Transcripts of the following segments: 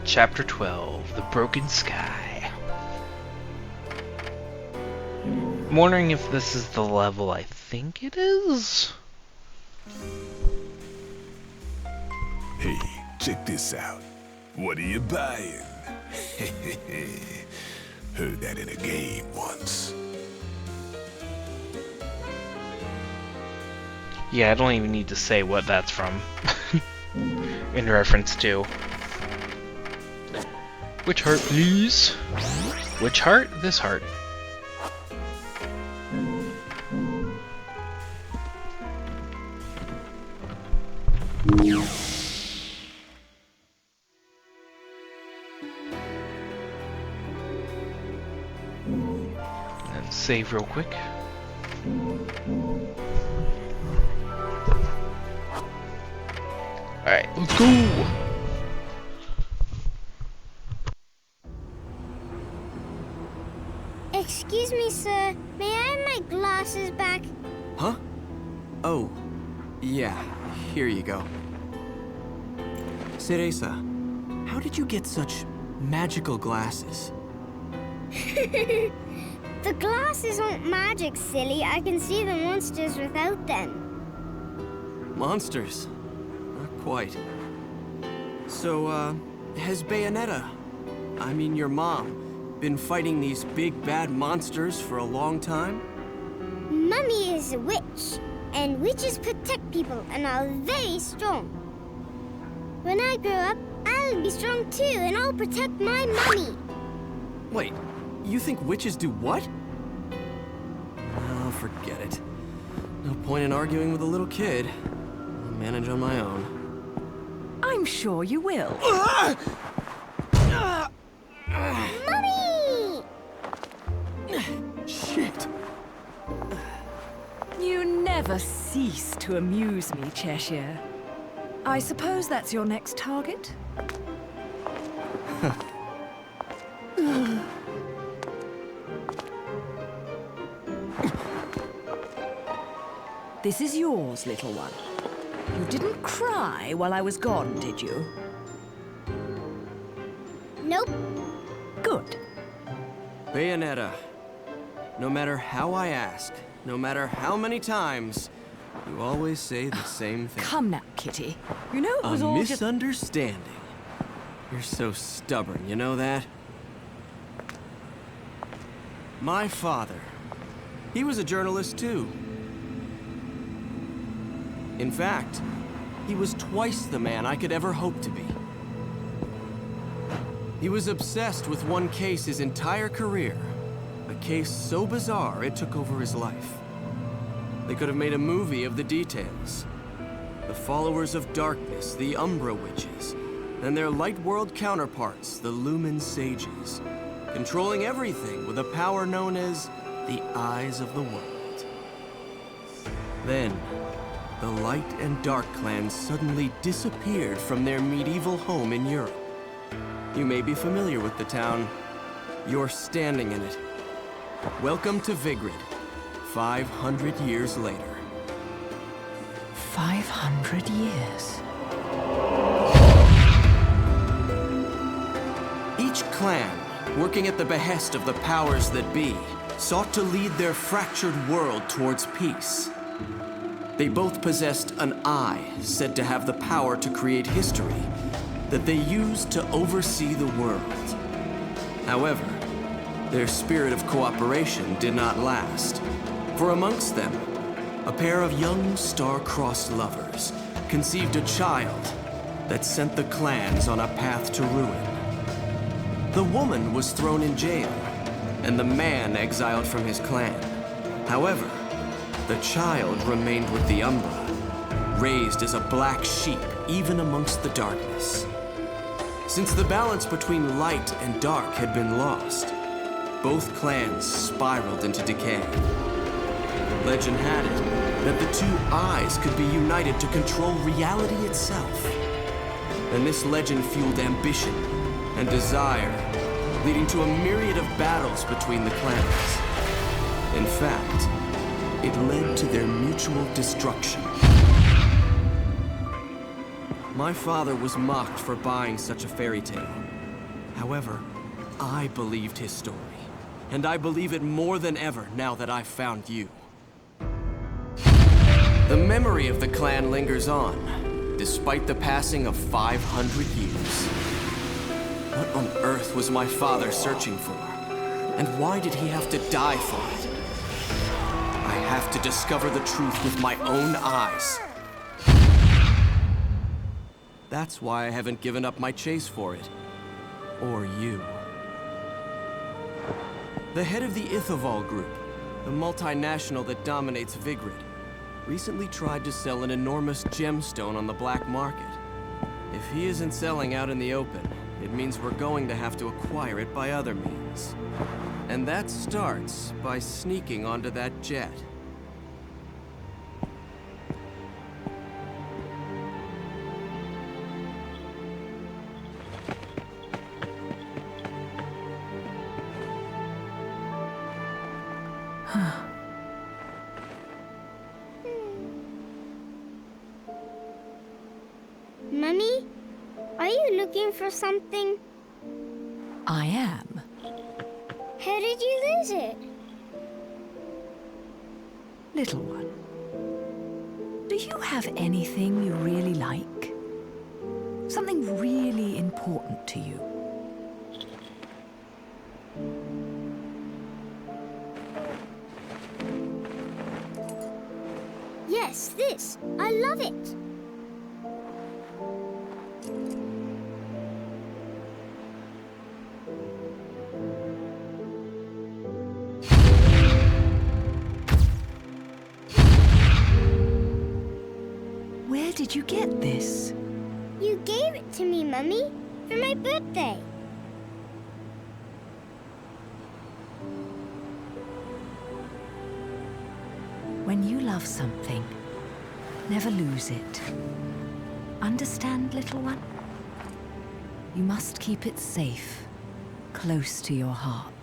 Chapter 12, The Broken Sky. I'm wondering if this is the level I think it is? Hey, check this out. What are you buying? Heard that in a game once. Yeah, I don't even need to say what that's from. In reference to. Which heart, please? Which heart? This heart. And save real quick. Alright, let's go! Excuse me, sir. May I have my glasses back? Huh? Oh, yeah. Here you go. Cereza, how did you get such magical glasses? The glasses aren't magic, silly. I can see the monsters without them. Monsters? Not quite. So, has Bayonetta, I mean your mom, been fighting these big bad monsters for a long time? Mummy is a witch, and witches protect people and are very strong. When I grow up, I'll be strong too, and I'll protect my mummy. Wait, you think witches do what? Oh, forget it. No point in arguing with a little kid. I'll manage on my own. I'm sure you will. Mummy! Shit. You never cease to amuse me, Cheshire. I suppose that's your next target? This is yours, little one. You didn't cry while I was gone, did you? Nope. Good. Bayonetta, no matter how I ask, no matter how many times, you always say the same thing. Come now, Kitty. You know it was A all just... misunderstanding. You're so stubborn, you know that? My father, he was a journalist too. In fact, he was twice the man I could ever hope to be. He was obsessed with one case his entire career. A case so bizarre it took over his life. They could have made a movie of the details. The followers of darkness, the Umbra Witches, and their light world counterparts, the Lumen Sages, controlling everything with a power known as the Eyes of the World. Then, the Light and Dark clans suddenly disappeared from their medieval home in Europe. You may be familiar with the town. You're standing in it. Welcome to Vigrid, 500 years later. 500 years. Each clan, working at the behest of the powers that be, sought to lead their fractured world towards peace. They both possessed an eye said to have the power to create history that they used to oversee the world. However, their spirit of cooperation did not last, for amongst them, a pair of young star-crossed lovers conceived a child that sent the clans on a path to ruin. The woman was thrown in jail, and the man exiled from his clan. However, the child remained with the Umbra, raised as a black sheep even amongst the darkness. Since the balance between light and dark had been lost, both clans spiraled into decay. Legend had it that the two eyes could be united to control reality itself. And this legend fueled ambition and desire, leading to a myriad of battles between the clans. In fact, it led to their mutual destruction. My father was mocked for buying such a fairy tale. However, I believed his story, and I believe it more than ever now that I've found you. The memory of the clan lingers on, despite the passing of 500 years. What on earth was my father searching for? And why did he have to die for it? I have to discover the truth with my own eyes. That's why I haven't given up my chase for it. Or you. The head of the Ithoval Group, the multinational that dominates Vigrid, recently tried to sell an enormous gemstone on the black market. If he isn't selling out in the open, it means we're going to have to acquire it by other means. And that starts by sneaking onto that jet. Mummy, are you looking for something? I am. How did you lose it? Little one, do you have anything you really like? Something really important to you? Yes, this. I love it. Where did you get this? You gave it to me, Mummy, for my birthday. When you love something, never lose it. Understand, little one? You must keep it safe, close to your heart.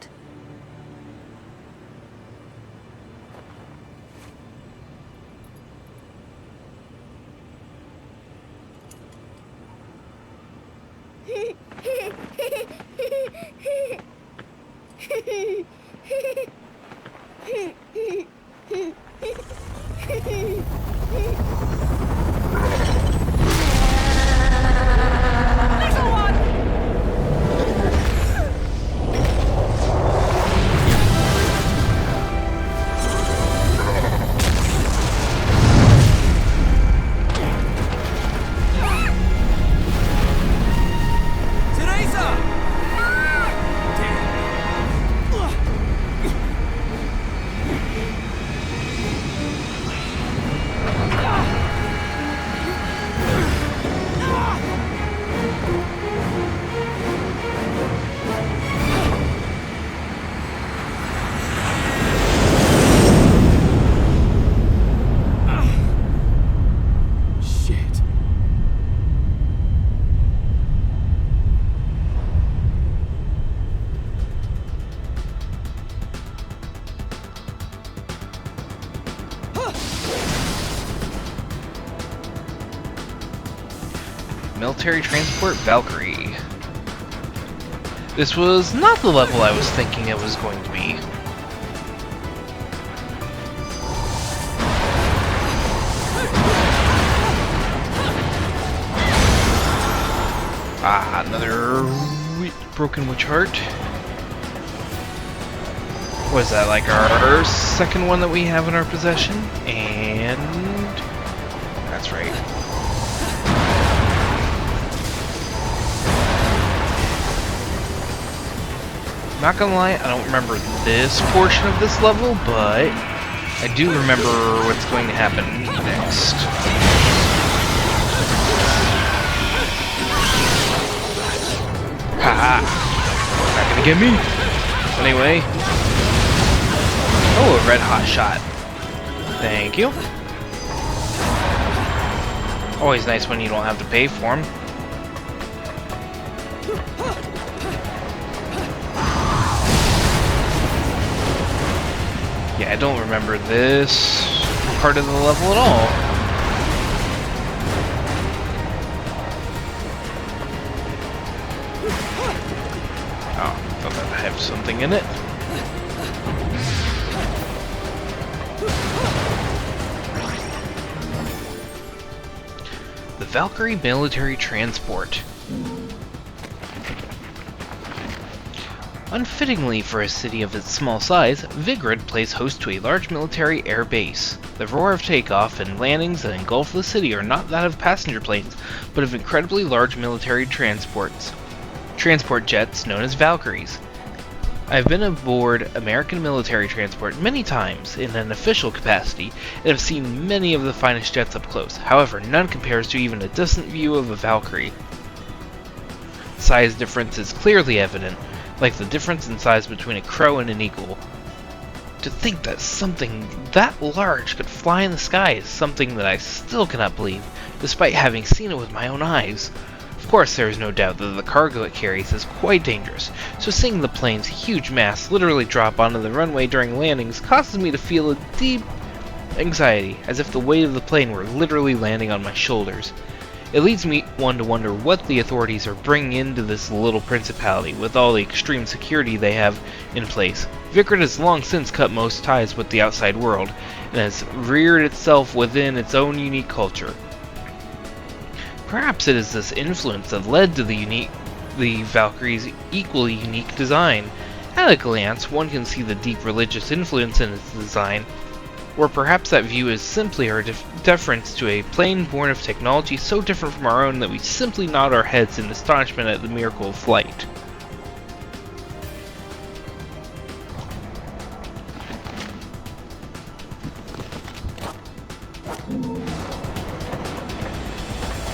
Military Transport Valkyrie. This was not the level I was thinking it was going to be. Ah, another broken witch heart. Was that like our second one that we have in our possession? And that's right. Not gonna lie, I don't remember this portion of this level, but I do remember what's going to happen next. Haha! Not gonna get me! Anyway. Oh, a red hot shot. Thank you. Always nice when you don't have to pay for them. Yeah, I don't remember this part of the level at all. Oh, I thought that had something in it. The Valkyrie military transport. Unfittingly for a city of its small size, Vigrid plays host to a large military air base. The roar of takeoff and landings that engulf the city are not that of passenger planes, but of incredibly large military transport jets known as Valkyries. I've been aboard American military transport many times in an official capacity and have seen many of the finest jets up close. However, none compares to even a distant view of a Valkyrie. Size difference is clearly evident, like the difference in size between a crow and an eagle. To think that something that large could fly in the sky is something that I still cannot believe, despite having seen it with my own eyes. Of course, there is no doubt that the cargo it carries is quite dangerous, so seeing the plane's huge mass literally drop onto the runway during landings causes me to feel a deep anxiety, as if the weight of the plane were literally landing on my shoulders. It leads one to wonder what the authorities are bringing into this little principality with all the extreme security they have in place. Vigrid has long since cut most ties with the outside world, and has reared itself within its own unique culture. Perhaps it is this influence that led to the Valkyrie's equally unique design. At a glance, one can see the deep religious influence in its design, or perhaps that view is simply our deference to a plane born of technology so different from our own that we simply nod our heads in astonishment at the miracle of flight.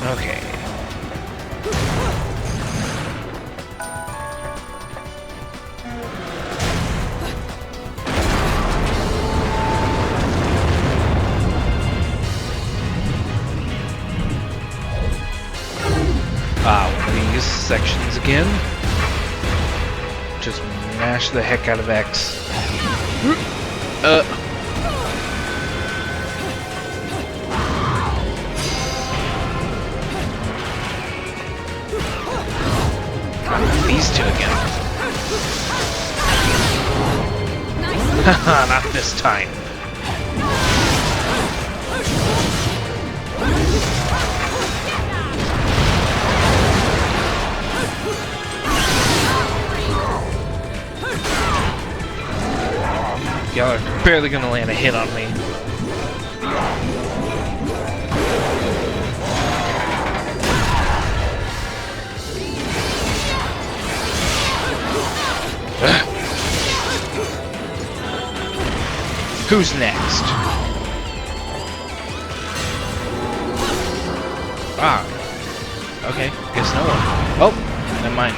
Okay. One of these sections again. Just mash the heck out of X. These two again. Haha, not this time. Y'all are barely gonna land a hit on me. Who's next? Ah. Okay, guess no one. Oh, never mind.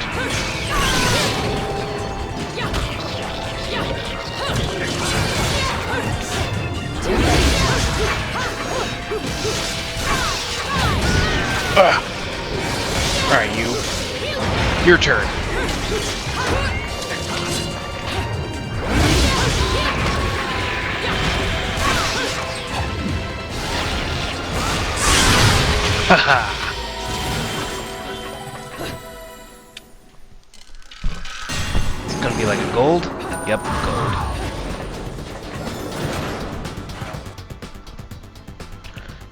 Alright, you. Your turn. Haha. It's gonna be like a gold? Yep, gold.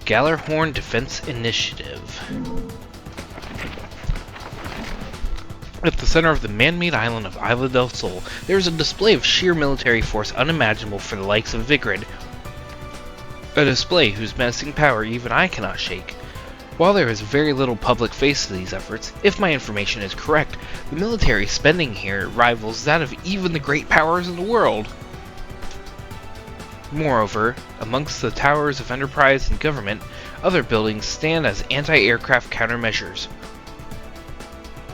Gallarhorn Defense Initiative. At the center of the man-made island of Isla del Sol, there is a display of sheer military force unimaginable for the likes of Vigrid. A display whose menacing power even I cannot shake. While there is very little public face to these efforts, if my information is correct, the military spending here rivals that of even the great powers in the world. Moreover, amongst the towers of enterprise and government, other buildings stand as anti-aircraft countermeasures.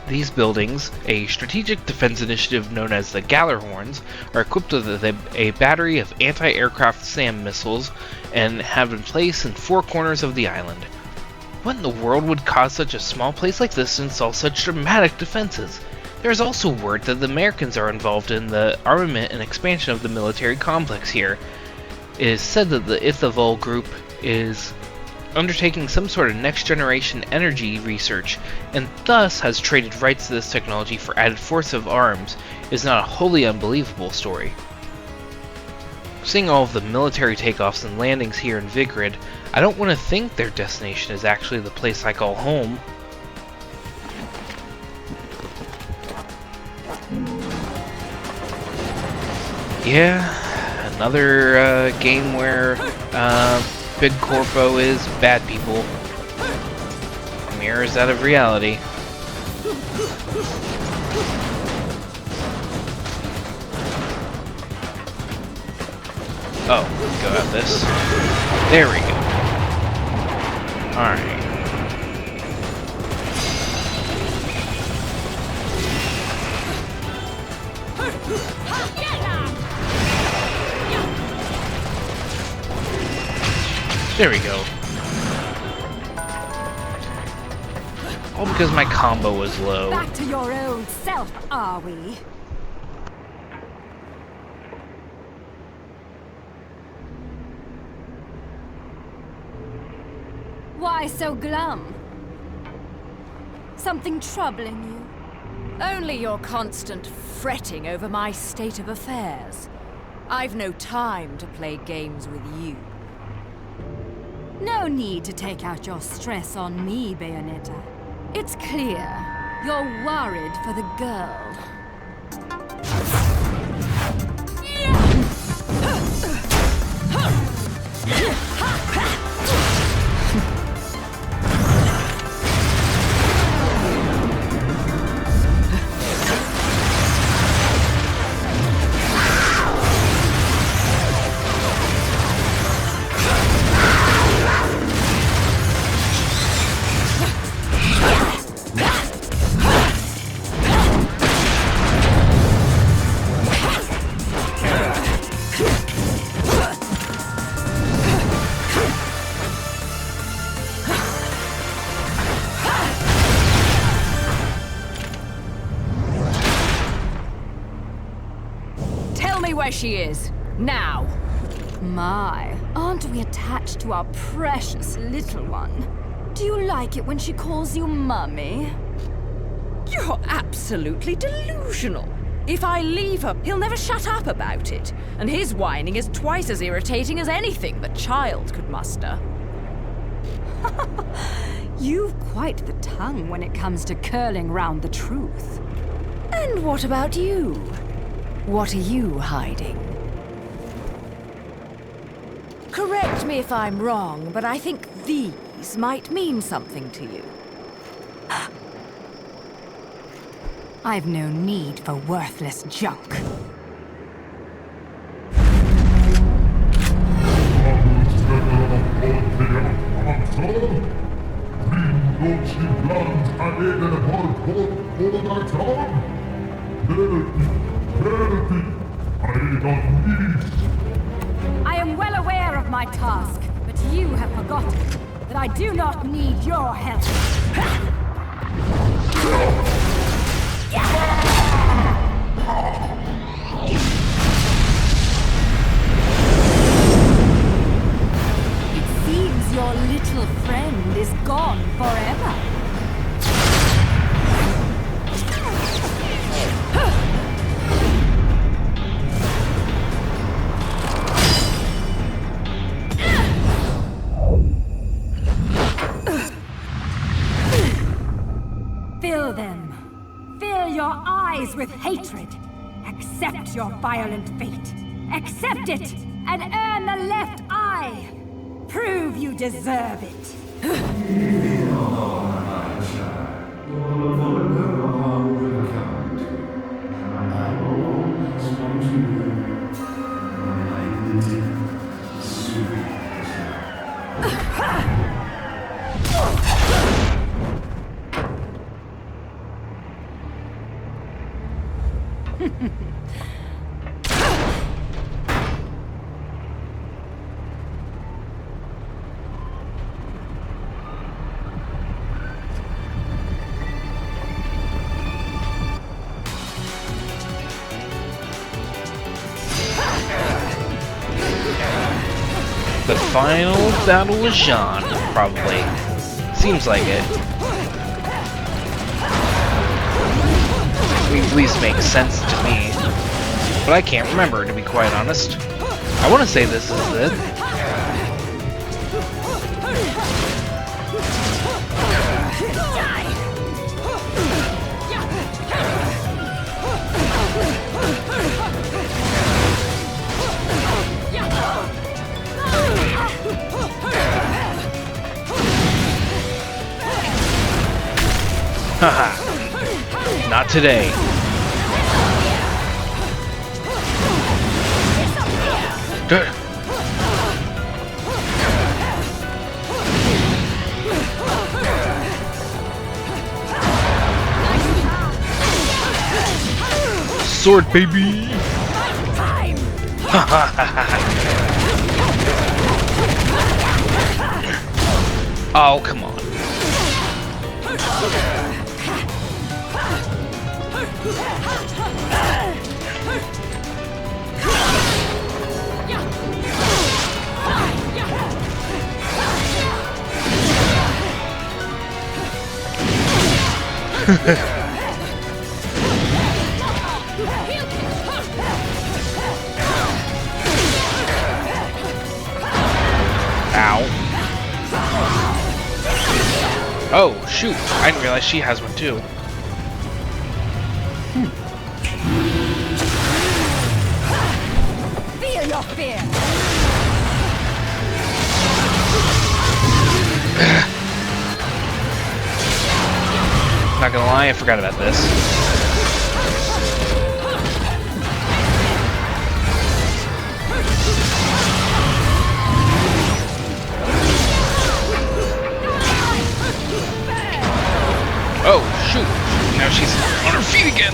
These buildings, a strategic defense initiative known as the Gallerhorns, are equipped with a battery of anti-aircraft SAM missiles and have been placed in 4 corners of the island. What in the world would cause such a small place like this to install such dramatic defenses? There is also word that the Americans are involved in the armament and expansion of the military complex here. It is said that the Ithavoll group is undertaking some sort of next-generation energy research, and thus has traded rights to this technology for added force of arms, is not a wholly unbelievable story. Seeing all of the military takeoffs and landings here in Vigrid, I don't want to think their destination is actually the place I call home. Yeah, another game where Big Corpo is bad people. Mirrors out of reality. Oh, go at this. There we go. Alright. There we go. All because my combo was low. Back to your old self, are we? Why so glum? Something troubling you? Only your constant fretting over my state of affairs. I've no time to play games with you. No need to take out your stress on me, Bayonetta. It's clear you're worried for the girl. Where she is, now. My, aren't we attached to our precious little one? Do you like it when she calls you Mummy? You're absolutely delusional. If I leave her, he'll never shut up about it. And his whining is twice as irritating as anything the child could muster. You've quite the tongue when it comes to curling round the truth. And what about you? What are you hiding? Correct me if I'm wrong, but I think these might mean something to you. I've no need for worthless junk. I am well aware of my task, but you have forgotten that I do not need your help. It seems your little friend is gone forever. Fill them. Fill your eyes with hatred. Accept your violent fate. Accept it, and earn the left eye. Prove you deserve it. The final battle with Jean, probably. Seems like it. At least makes sense to me. But I can't remember, to be quite honest. I want to say this is it. Haha. Not today. Sword, baby! Oh, come on. Ow. Oh, shoot. I didn't realize she has one too. Feel your fear. Not gonna lie, I forgot about this. Oh, shoot! Now she's on her feet again!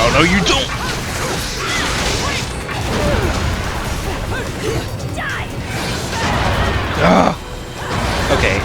Oh no, you don't! Ugh. Okay.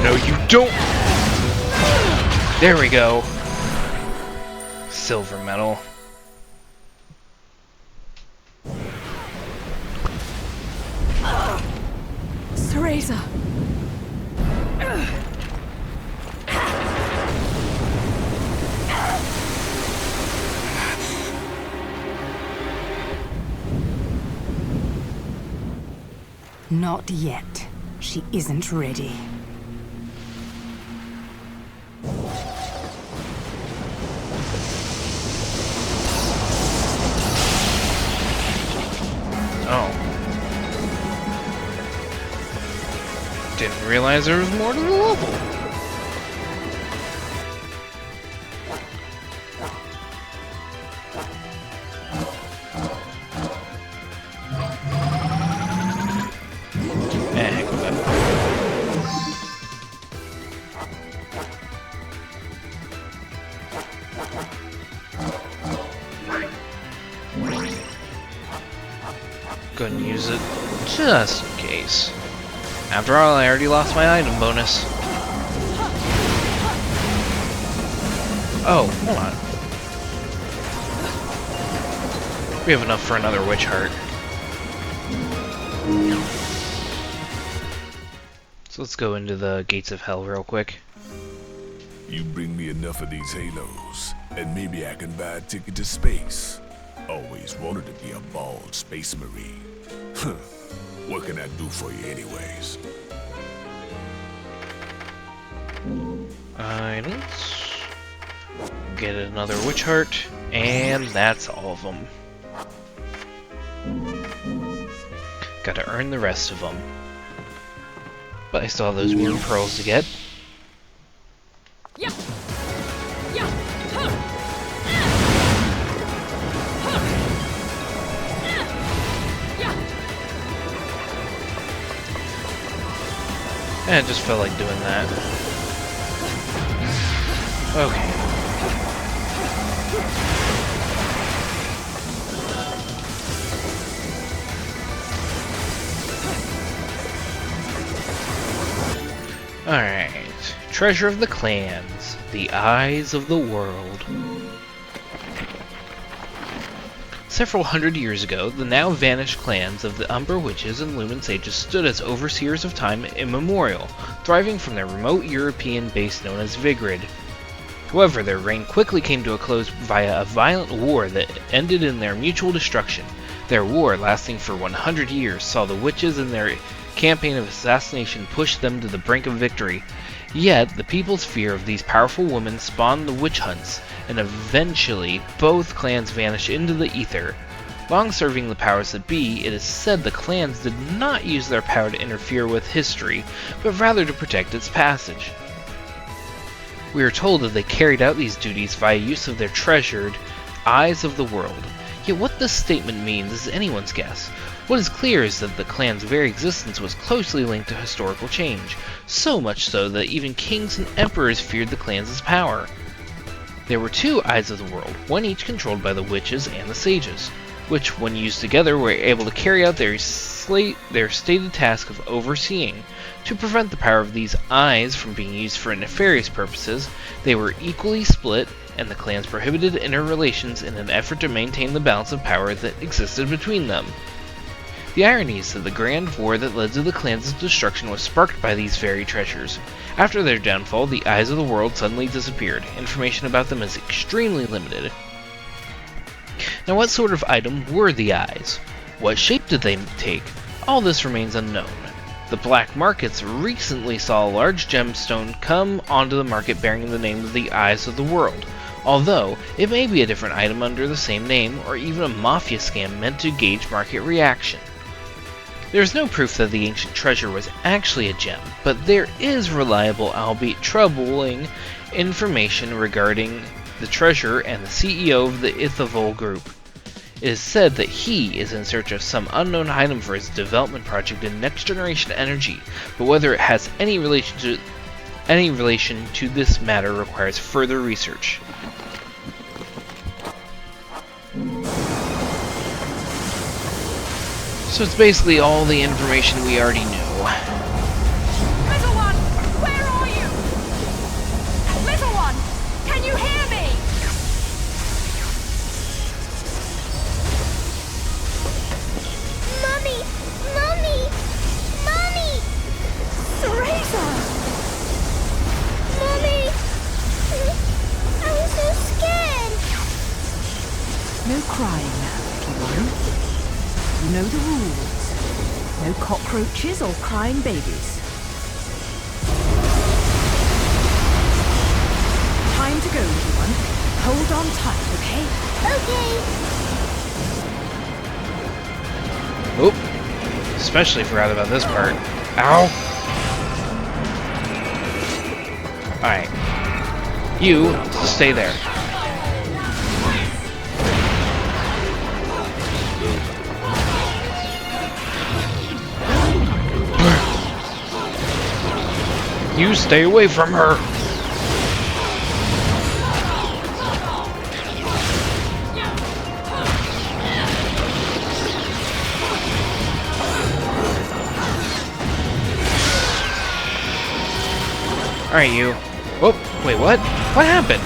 No, you don't! There we go. Silver medal. Cereza. Not yet. She isn't ready. Oh. Didn't realize there was more to the level. Heck with that. Go ahead and use it just in case. After all, I already lost my item bonus. Oh, hold on. We have enough for another witch heart. So let's go into the gates of hell real quick. You bring me enough of these halos, and maybe I can buy a ticket to space. Always wanted to be a bald space marine. What can I do for you anyways? Items. Get another witch heart, and that's all of them. Gotta earn the rest of them. But I still have those moon pearls to get. Yeah. Yeah. Huh. And I just felt like doing that. Okay. Alright. Treasure of the Clans. The Eyes of the World. Several hundred years ago, the now vanished clans of the Umber Witches and Lumen Sages stood as overseers of time immemorial, thriving from their remote European base known as Vigrid. However, their reign quickly came to a close via a violent war that ended in their mutual destruction. Their war, lasting for 100 years, saw the witches and their campaign of assassination push them to the brink of victory. Yet, the people's fear of these powerful women spawned the witch hunts, and eventually both clans vanished into the ether. Long serving the powers that be, it is said the clans did not use their power to interfere with history, but rather to protect its passage. We are told that they carried out these duties via use of their treasured Eyes of the World. Yet what this statement means is anyone's guess. What is clear is that the clan's very existence was closely linked to historical change, so much so that even kings and emperors feared the clans' power. There were two Eyes of the World, one each controlled by the witches and the sages, which, when used together, were able to carry out their stated task of overseeing. To prevent the power of these eyes from being used for nefarious purposes, they were equally split, and the clans prohibited interrelations in an effort to maintain the balance of power that existed between them. The irony is that the grand war that led to the clans' destruction was sparked by these very treasures. After their downfall, the Eyes of the World suddenly disappeared. Information about them is extremely limited. Now, what sort of item were the eyes? What shape did they take? All this remains unknown. The black markets recently saw a large gemstone come onto the market bearing the name of the Eyes of the World, although it may be a different item under the same name, or even a mafia scam meant to gauge market reaction. There is no proof that the ancient treasure was actually a gem, but there is reliable, albeit troubling, information regarding the treasure and the CEO of the Ithavoll group. It is said that he is in search of some unknown item for his development project in next-generation energy, but whether it has any relation to this matter requires further research. So it's basically all the information we already knew. Little one, where are you? Little one, can you hear me? Mommy! Mommy! Mommy! Teresa! Mommy! I was so scared! No crying now, little one. You know the rules. No cockroaches or crying babies. Time to go, little one. Hold on tight, okay? Okay. Oh, especially forgot about this part. Ow! Alright. You, stay there. You stay away from her! Alright, you. Oh, wait, what? What happened?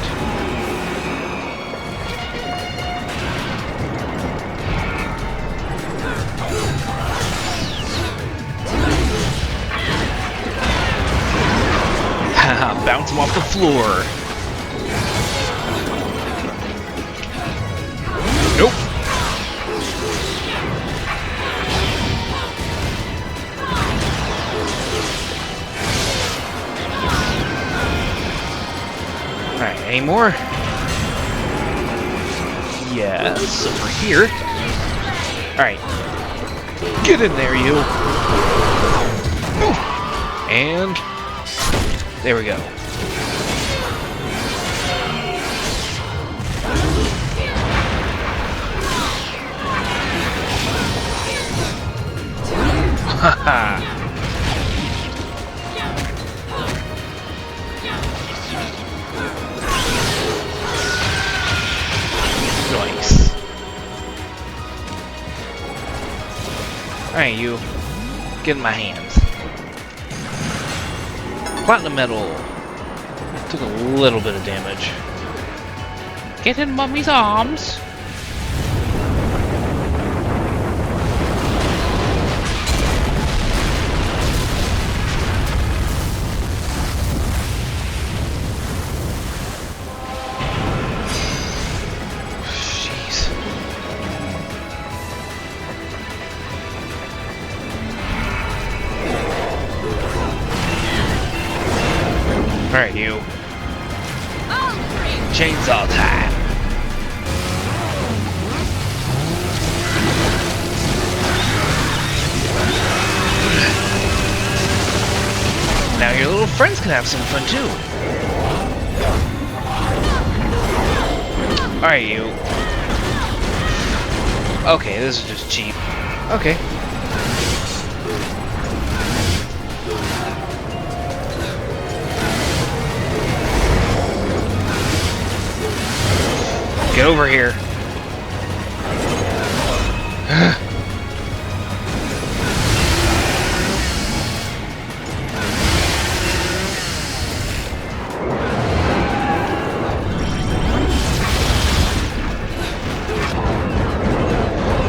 Haha, bounce him off the floor. Nope. Alright, any more? Yes, over here. Alright. Get in there, you. Ooh. And there we go. Haha. Nice. Alright, you. Get in my hands. Platinum medal. Took a little bit of damage. Get in Mummy's arms. Jeez. Alright, you. Chainsaw time. Now your little friends can have some fun too. Alright, you. Okay, this is just cheap. Okay. Get over here.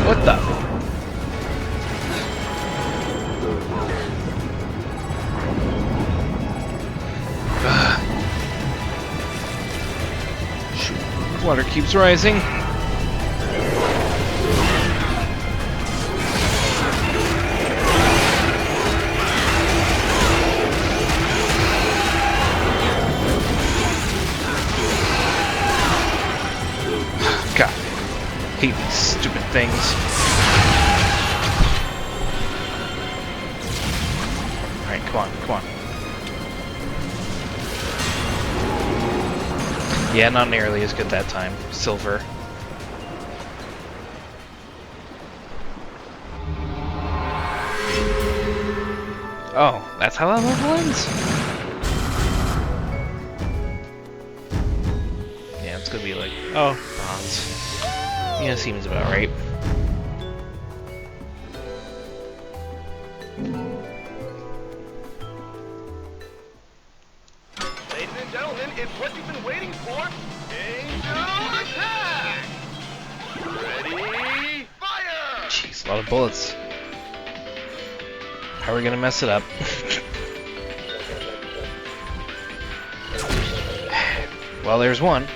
What the? Shoot. Water keeps rising. God, I hate these stupid things. Alright, come on, come on. Yeah, not nearly as good that time. Silver. Oh, that's how that level ends? Yeah, it's gonna be like, oh, bronze. Yeah, seems about right. Ladies and gentlemen, it's what you've been waiting for. Angel attack! Ready, fire! Jeez, a lot of bullets. How are we gonna mess it up? Well, there's one.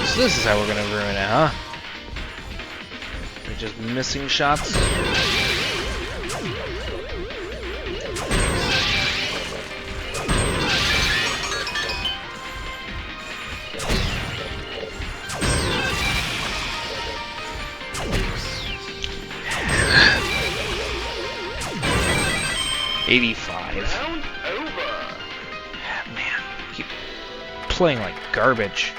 So this is how we're gonna ruin it, huh? We're just missing shots. $85. Round over. Man, keep playing like garbage.